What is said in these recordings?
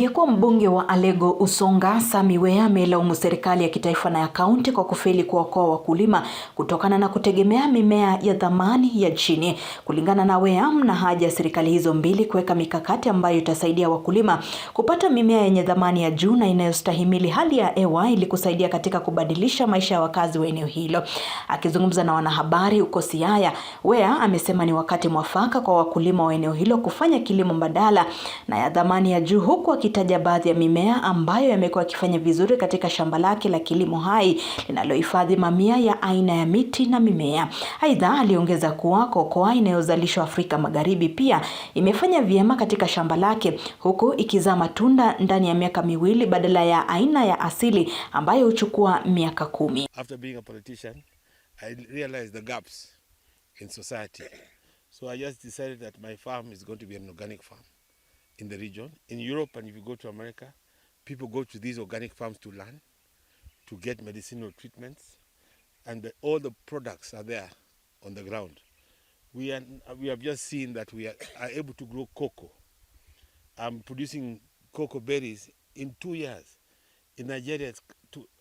Aliyekuwa mbunge wa Alego Usonga, Sammy Weya amelaumu serikali ya kitaifa na ya kaunti kwa kufeli kuokoa wakulima kutokana na kutegemea mimea ya thamani ya chini. Kulingana na Weya, mna haja ya serikali hizo mbili kuweka mikakati ambayo itasaidia wakulima kupata mimea yenye thamani ya juu na inayostahimili hali ya hewa ili kusaidia katika kubadilisha maisha ya wakazi wa eneo hilo. Akizungumza na wanahabari huko Siaya, Weya amesema ni wakati mwafaka kwa wakulima wa eneo hilo kufanya kilimo mbadala na ya thamani ya juu, huku akitaja baadhi ya mimea ambayo yamekuwa yakifanya vizuri katika shamba lake la kilimo hai linalohifadhi mamia ya aina ya miti na mimea. Aidha, aliongeza kuwa kokoa inayozalishwa Afrika Magharibi pia imefanya vyema katika shamba lake, huku ikizaa matunda ndani ya miaka miwili badala ya aina ya asili ambayo huchukua miaka 10. After being a politician, I realized the gaps in society. So I just decided that my farm is going to be an organic farm in the region. In Europe, and if you go to America, people go to these organic farms to learn, to get medicinal treatments, and all the products are there on the ground. We have just seen that we are able to grow cocoa. I'm producing cocoa berries in 2 years. In Nigeria,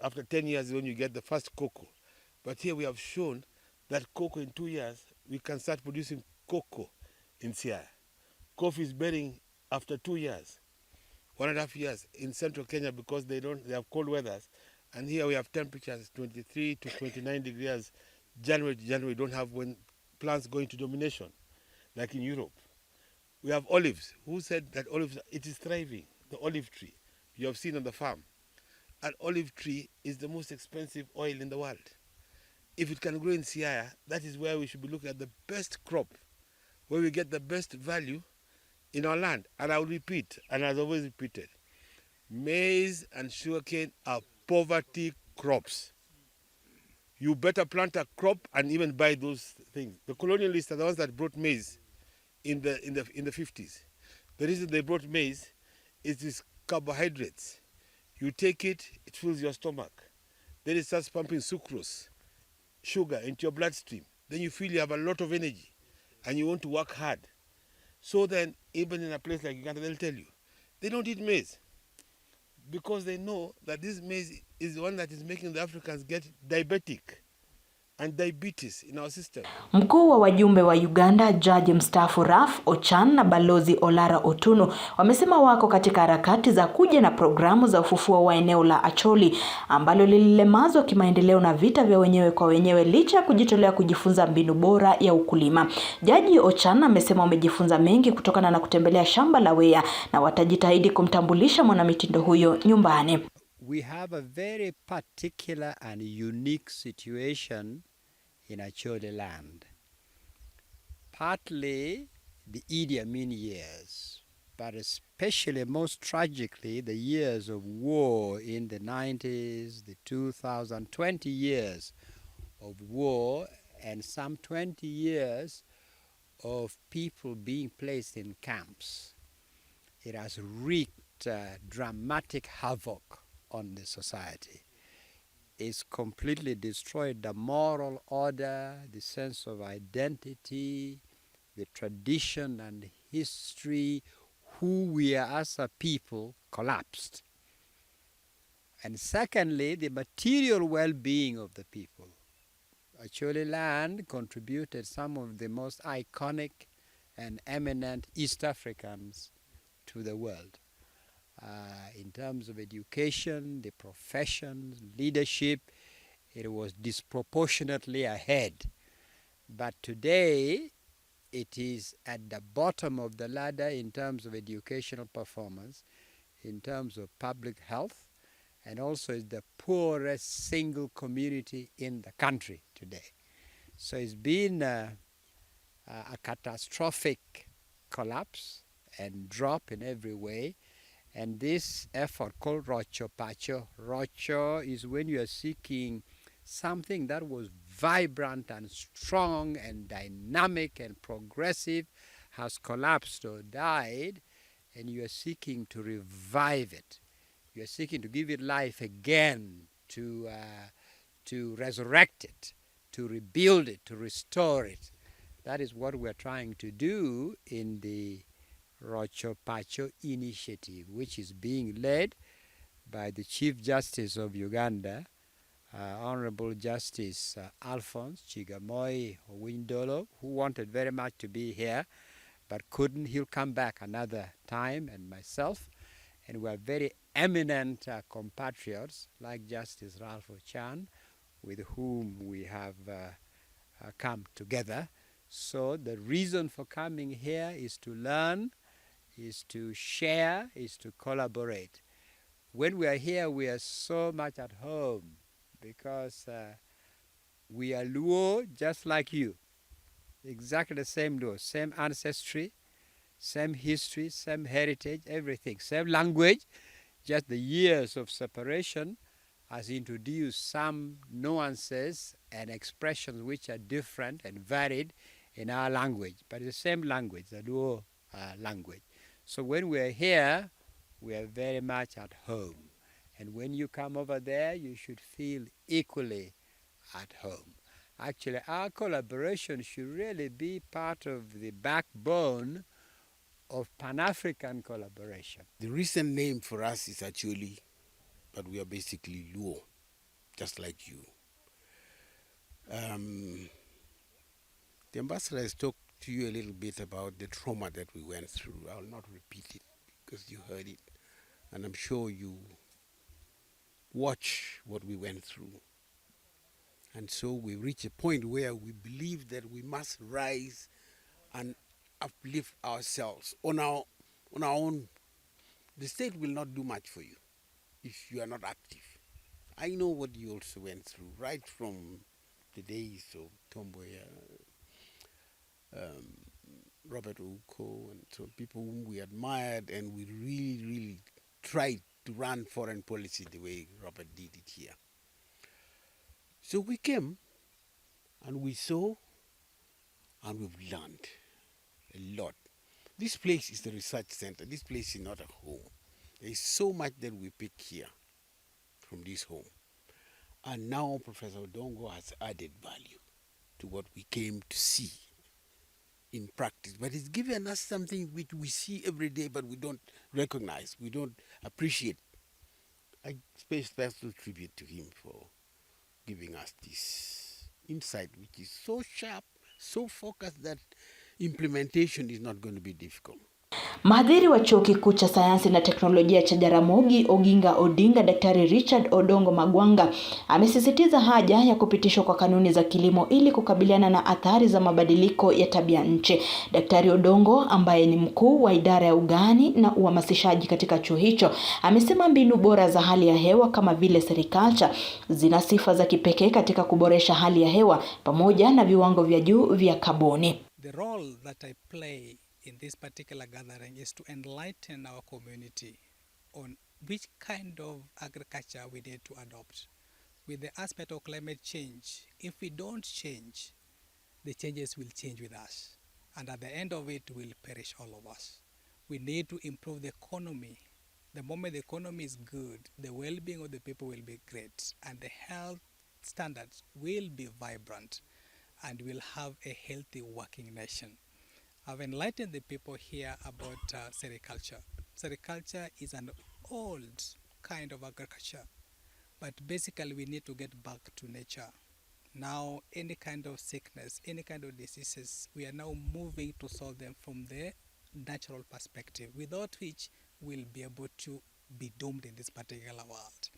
after 10 years when you get the first cocoa. But here we have shown that cocoa in 2 years, we can start producing cocoa in Siaya. Coffee is bearing after 2 years, 1.5 years in central Kenya because they have cold weathers. And here we have temperatures 23 to 29 degrees January to January. We don't have when plants go into domination like in Europe. We have olives. Who said that olives, it is thriving, the olive tree. You have seen on the farm. An olive tree is the most expensive oil in the world. If it can grow in Siaya, that is where we should be looking at the best crop, where we get the best value in our land. And I will repeat, and as always repeated, maize and sugarcane are poverty crops. You better plant a crop and even buy those things. The colonialists are the ones that brought maize in the 50s. The reason they brought maize is these carbohydrates. You take it, it fills your stomach. Then it starts pumping sucrose, sugar into your bloodstream. Then you feel you have a lot of energy and you want to work hard. So then, even in a place like Uganda, they'll tell you, they don't eat maize because they know that this maize is the one that is making the Africans get diabetic and diabetes in our system. Mkuu wa wajumbe wa Uganda, Jaji mstaafu Rocho Ochan na Balozi Olara Otunu wamesema wako katika harakati za kuja na programu za ufufuo wa eneo la Acholi ambalo lililemazwa kimaendeleo na vita vya wenyewe kwa wenyewe licha ya kujitolea kujifunza mbinu bora ya ukulima. Jaji Ochan amesema wamejifunza mengi kutokana na kutembelea shamba la Weya na watajitahidi kumtambulisha mwanamitindo huyo nyumbani. We have a very particular and unique situation in Acholi land. Partly the Idi Amin years, but especially most tragically the years of war in the 90s, the 2020 years of war, and some 20 years of people being placed in camps. It has wreaked dramatic havoc on the society. It's completely destroyed the moral order, the sense of identity, the tradition and history, who we are as a people collapsed. And secondly, the material well-being of the people. Acholi land contributed some of the most iconic and eminent East Africans to the world. In terms of education, the professions, leadership, it was disproportionately ahead. But today, it is at the bottom of the ladder in terms of educational performance, in terms of public health, and also is the poorest single community in the country today. So it's been a catastrophic collapse and drop in every way. And this effort called Rocho Pacho, Rocho is when you are seeking something that was vibrant and strong and dynamic and progressive, has collapsed or died, and you are seeking to revive it. You are seeking to give it life again, to resurrect it, to rebuild it, to restore it. That is what we're trying to do in the Rocho Pacho initiative, which is being led by the Chief Justice of Uganda, Honorable Justice Alphonse Chigamoi Owindolo, who wanted very much to be here but couldn't. He'll come back another time, and myself. And we are very eminent compatriots like Justice Ochan, with whom we have come together. So the reason for coming here is to learn, is to share, is to collaborate. When we are here, we are so much at home because we are Luo just like you. Exactly the same Luo, same ancestry, same history, same heritage, everything, same language. Just the years of separation has introduced some nuances and expressions which are different and varied in our language, but it's the same language, the Luo language. So when we are here, we are very much at home. And when you come over there, you should feel equally at home. Actually, our collaboration should really be part of the backbone of Pan-African collaboration. The recent name for us is Acholi, but we are basically Luo, just like you. The ambassador has talked to you a little bit about the trauma that we went through. I'll not repeat it because you heard it, and I'm sure you watch what we went through. And so we reach a point where we believe that we must rise and uplift ourselves on our own. The state will not do much for you if you are not active. I know what you also went through, right from the days of Tomboya, Robert Uko, and so people whom we admired, and we really, really tried to run foreign policy the way Robert did it here. So we came and we saw and we've learned a lot. This place is the research center. This place is not a home. There is so much that we pick here from this home. And now Professor Odongo has added value to what we came to see in practice. But it's given us something which we see every day, but we don't recognize, we don't appreciate. I pay special tribute to him for giving us this insight, which is so sharp, so focused that implementation is not going to be difficult. Mhadhiri wa chuo kikuu cha sayansi na teknolojia cha Jaramogi Oginga Odinga, Daktari Richard Odongo Magwanga, amesisitiza haja ya kupitishwa kwa kanuni za kilimo ili kukabiliana na athari za mabadiliko ya tabia nchi. Daktari Odongo, ambaye ni mkuu wa idara ya ugani na uhamasishaji katika chuo hicho, amesema mbinu bora za hali ya hewa kama vile sericulture zina sifa za kipekee katika kuboresha hali ya hewa pamoja na viwango vya juu vya kaboni. The role that I play in this particular gathering is to enlighten our community on which kind of agriculture we need to adopt. With the aspect of climate change, if we don't change, the changes will change with us. And at the end of it, will perish all of us. We need to improve the economy. The moment the economy is good, the well-being of the people will be great, and the health standards will be vibrant, and we'll have a healthy working nation. I've enlightened the people here about sericulture. Sericulture is an old kind of agriculture, but basically we need to get back to nature. Now, any kind of sickness, any kind of diseases, we are now moving to solve them from the natural perspective, without which we'll be able to be doomed in this particular world.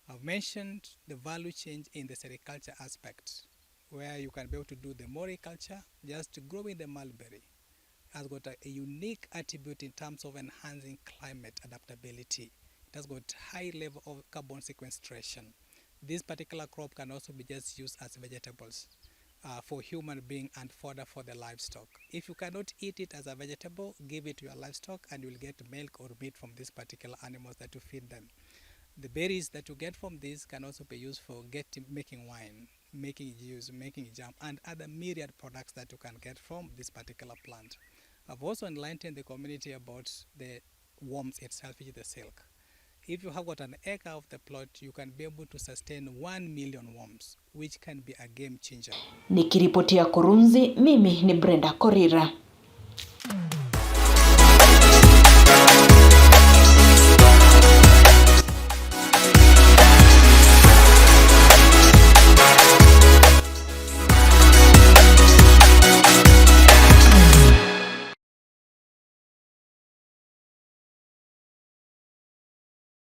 I've mentioned the value change in the sericulture aspect, where you can be able to do the moriculture, just growing the mulberry. Has got a unique attribute in terms of enhancing climate adaptability. It has got high level of carbon sequestration. This particular crop can also be just used as vegetables for human being and fodder for the livestock. If you cannot eat it as a vegetable, give it to your livestock and you will get milk or meat from these particular animals that you feed them. The berries that you get from this can also be used for making wine, making juice, making jam, and other myriad products that you can get from this particular plant. I've also enlightened the community about the worms itself, which is the silk. If you have got an acre of the plot, you can be able to sustain 1 million worms, which can be a game changer. Nikiripotia Kurunzi, mimi ni Brenda Korira.